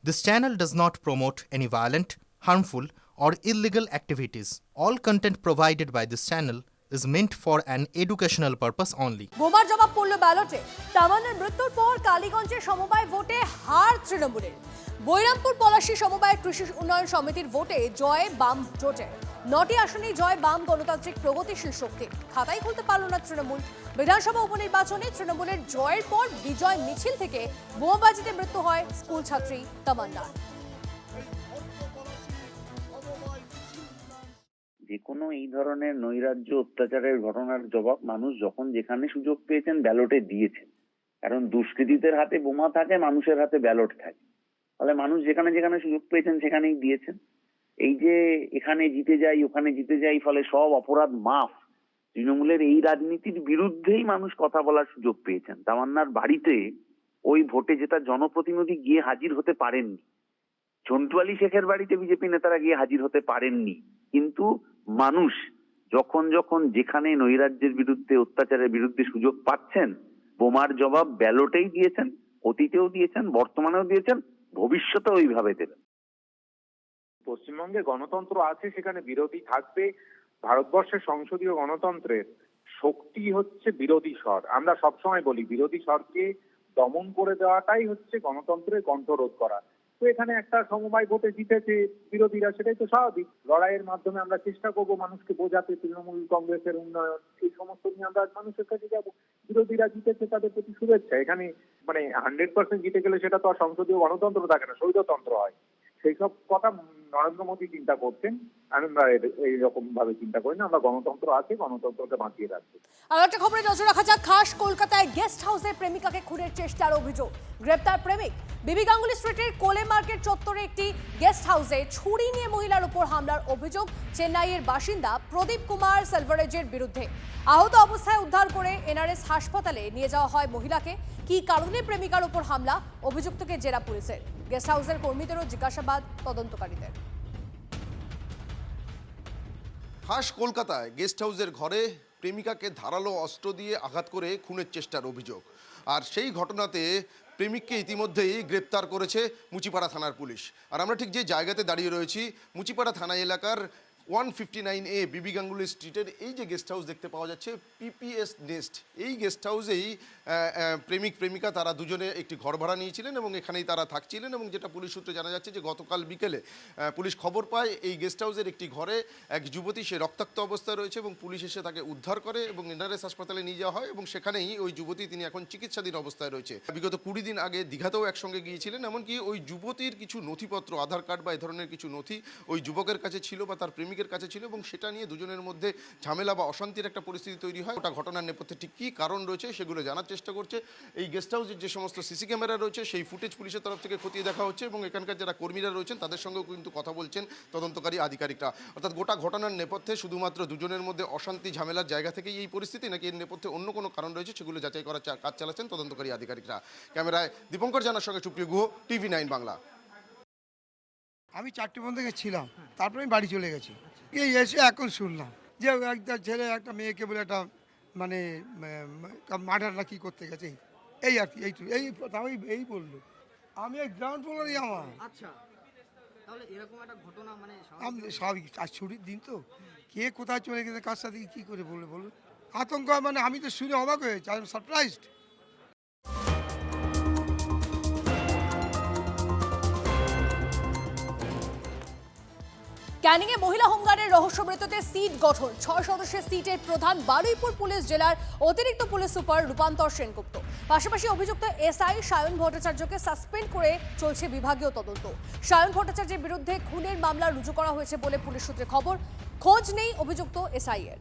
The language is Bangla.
This channel does not promote any violent, harmful, or illegal activities. All content provided by this channel is meant for an educational purpose only. বোমার জবাব পড়ল ব্যালটে। তামান্নার মৃত্যুর পর কালীগঞ্জে সমবায় ভোটে হার তৃণমূলের। বৈরামপুর পলাশী সমবায় কৃষি উন্নয়ন সমিতির ভোটে জয় বাম জোটের। 9টি আসনে জয় বাম গণতান্ত্রিক প্রগতিশীল শক্তি। খাতাই খুলতে পারল না তৃণমূল। বিধানসভা উপনির্বাচনে তৃণমূলের জয়ের পর বিজয় মিছিল থেকে বোমাবাজিতে মৃত্যু হয় স্কুল ছাত্রী তামান্নার। যে কোনো এই ধরনের নৈরাজ্য অত্যাচারের ঘটনার জবাব মানুষ যখন যেখানে সুযোগ পেয়েছেন ব্যালটে দিয়েছেন। কারণ দুষ্কৃতীদের হাতে বোমা থাকে, মানুষের হাতে ব্যালট থাকে। ফলে মানুষ যেখানে যেখানে সুযোগ পেয়েছেন সেখানেই দিয়েছেন। এই যে এখানে জিতে যাই ওখানে জিতে যাই, ফলে সব অপরাধ মাফ, তৃণমূলের এই রাজনীতির বিরুদ্ধেই মানুষ কথা বলার সুযোগ পেয়েছেন। তামান্নার বাড়িতে ওই ভোটে যেটা জনপ্রতিনিধি গিয়ে হাজির হতে পারেননি, ঝন্টু আলী শেখের বাড়িতে বিজেপি নেতারা গিয়ে হাজির হতে পারেননি, কিন্তু মানুষ যখন যখন যেখানে নৈরাজ্যের বিরুদ্ধে অত্যাচারের বিরুদ্ধে সুযোগ পাচ্ছেন, বোমার জবাব ব্যালটেই দিয়েছেন, অতীতেও দিয়েছেন, বর্তমানেও দিয়েছেন, ভবিষ্যতেও ওইভাবে দেবেন। পশ্চিমবঙ্গে গণতন্ত্র আছে, সেখানে বিরোধী থাকবে। ভারতবর্ষের সংসদীয় গণতন্ত্রের শক্তি হচ্ছে বিরোধী স্বর। আমরা সবসময় বলি বিরোধী স্বরকে দমন করে দেওয়াটাই হচ্ছে গণতন্ত্রের কণ্ঠরোধ করা। তো এখানে একটা সমবায় ভোটে জিতেছে বিরোধীরা, সেটাই তো স্বাভাবিক। লড়াইয়ের মাধ্যমে আমরা চেষ্টা করব মানুষকে বোঝাতে, তৃণমূল কংগ্রেসের উন্নয়ন এই সমস্ত নিয়ে আমরা মানুষের কাছে যাবো। বিরোধীরা জিতেছে, তাদের প্রতি শুভেচ্ছা। এখানে 100% জিতে গেলে সেটা তো আর সংসদীয় গণতন্ত্র থাকে না, স্বৈরতন্ত্র হয়। সেই সব কথা নরেন্দ্র মোদী চিন্তা করছেন, আমরা এইরকম ভাবে চিন্তা করি না। আমরা গণতন্ত্র আছে, গণতন্ত্রকে বাঁচিয়ে রাখবো। আর একটা খবরে নজর রাখা যাক। খাস কলকাতায় গেস্ট হাউসে প্রেমিকাকে খুনের চেষ্টার অভিযোগ। গ্রেপ্তার প্রেমিক। বিবি গাঙ্গুলি স্ট্রিটের কোলে মার্কেট চত্বরে একটি গেস্ট হাউসে ছুরি নিয়ে মহিলার উপর হামলার অভিযোগ চেন্নাইয়ের বাসিন্দা প্রদীপ কুমার সেলভারেজের বিরুদ্ধে। আহত অবস্থায় উদ্ধার করে এনআরএস হাসপাতালে নিয়ে যাওয়া হয় মহিলাকে। কী কারণে প্রেমিকার উপর হামলা, অভিযুক্তকে জেরা পুলিশের। গেস্ট হাউসের কর্মীদেরও জিজ্ঞাসাবাদ তদন্তকারীদের। খাস কলকাতায় গেস্ট হাউসের ঘরে প্রেমিকাকে ধারালো অস্ত্র দিয়ে আঘাত করে খুনের চেষ্টার অভিযোগ। আর সেই ঘটনাতে প্রেমিককে ইতিমধ্যেই গ্রেপ্তার করেছে মুচিপাড়া থানার পুলিশ। আর আমরা ঠিক যে জায়গাতে দাঁড়িয়ে রয়েছি, মুচিপাড়া থানা এলাকার 159A বিবি গাঙ্গুলি স্ট্রিটের এই যে গেস্ট হাউস দেখতে পাওয়া যাচ্ছে, পিপিএস নেস্ট, এই গেস্ট হাউসেই প্রেমিক প্রেমিকা তারা দুজনে একটি ঘর ভাড়া নিয়েছিলেন এবং এখানেই তারা থাকছিলেন। এবং যেটা পুলিশ সূত্রে জানা যাচ্ছে যে গতকাল বিকেলে পুলিশ খবর পায় এই গেস্ট হাউসের একটি ঘরে এক যুবতী সে রক্তাক্ত অবস্থায় রয়েছে এবং পুলিশ এসে তাকে উদ্ধার করে এবং এনআরএস হাসপাতালে নিয়ে যাওয়া হয় এবং সেখানেই ওই যুবতী তিনি এখন চিকিৎসাধীন অবস্থায় রয়েছে। বিগত 20 দিন আগে দীঘাতেও একসঙ্গে গিয়েছিলেন। এমনকি ওই যুবতীর কিছু নথিপত্র, আধার কার্ড বা এই ধরনের কিছু নথি ওই যুবকের কাছে ছিল বা তার প্রেমিকের কাছে ছিল এবং সেটা নিয়ে দুজনের মধ্যে ঝামেলা বা অশান্তির একটা পরিস্থিতি তৈরি হয়। ওটা ঘটনার নেপথ্যে ঠিক কী কারণ রয়েছে সেগুলো জানার চেষ্টা করছে। এই গেস্ট হাউসের যে সমস্ত সিসি ক্যামেরা রয়েছে সেই ফুটেজ পুলিশের তরফ থেকে খতিয়ে দেখা হচ্ছে এবং এখানকার যারা কর্মীরা রয়েছেন তাদের সঙ্গেও কিন্তু কথা বলছেন তদন্তকারী আধিকারিকরা। অর্থাৎ গোটা ঘটনার নেপথ্যে শুধুমাত্র দুজনের মধ্যে অশান্তি ঝামেলার জায়গা থেকেই এই পরিস্থিতি, নাকি এর নেপথ্যে অন্য কোনো কারণ রয়েছে সেগুলো যাচাই করার কাজ চালাচ্ছেন তদন্তকারী আধিকারিকরা। ক্যামেরায় দীপঙ্কর জানার সঙ্গে সুপ্রিয় গুহ, TV9 বাংলা। আমি 4টে বন্ধ ছিলাম, তারপরে আমি বাড়ি চলে গেছি। এই এসে এখন শুনলাম যে একটা ছেলে একটা মেয়েকে বলে একটা মার্ডার না কি করতে গেছে, এই আর কি, এই বললো। আমি গ্রাউন্ড ফ্লোরেই আমার। আচ্ছা, তাহলে এরকম একটা ঘটনা আমি স্বাভাবিক, আজ ছুটির দিন তো, কে কোথায় চলে গেছে কার সাথে কী করে বলুন। আতঙ্ক, আমি তো শুনে অবাক হয়েছি, আই এম সারপ্রাইজড। ক্যানিংয়ে মহিলা হোমগার্ডের রহস্য মৃত্যুতে সিট গঠন। 6 সদস্যের সিটের প্রধান বারুইপুর পুলিশ জেলার অতিরিক্ত পুলিশ সুপার রূপান্তর সেনগুপ্ত। পাশাপাশি অভিযুক্ত এসআই সায়ন ভট্টাচার্যকে সাসপেন্ড করে চলছে বিভাগীয় তদন্ত। সায়ন ভট্টাচার্যের বিরুদ্ধে খুনের মামলা রুজু করা হয়েছে বলে পুলিশ সূত্রে খবর। খোঁজ নেই অভিযুক্ত এসআই এর।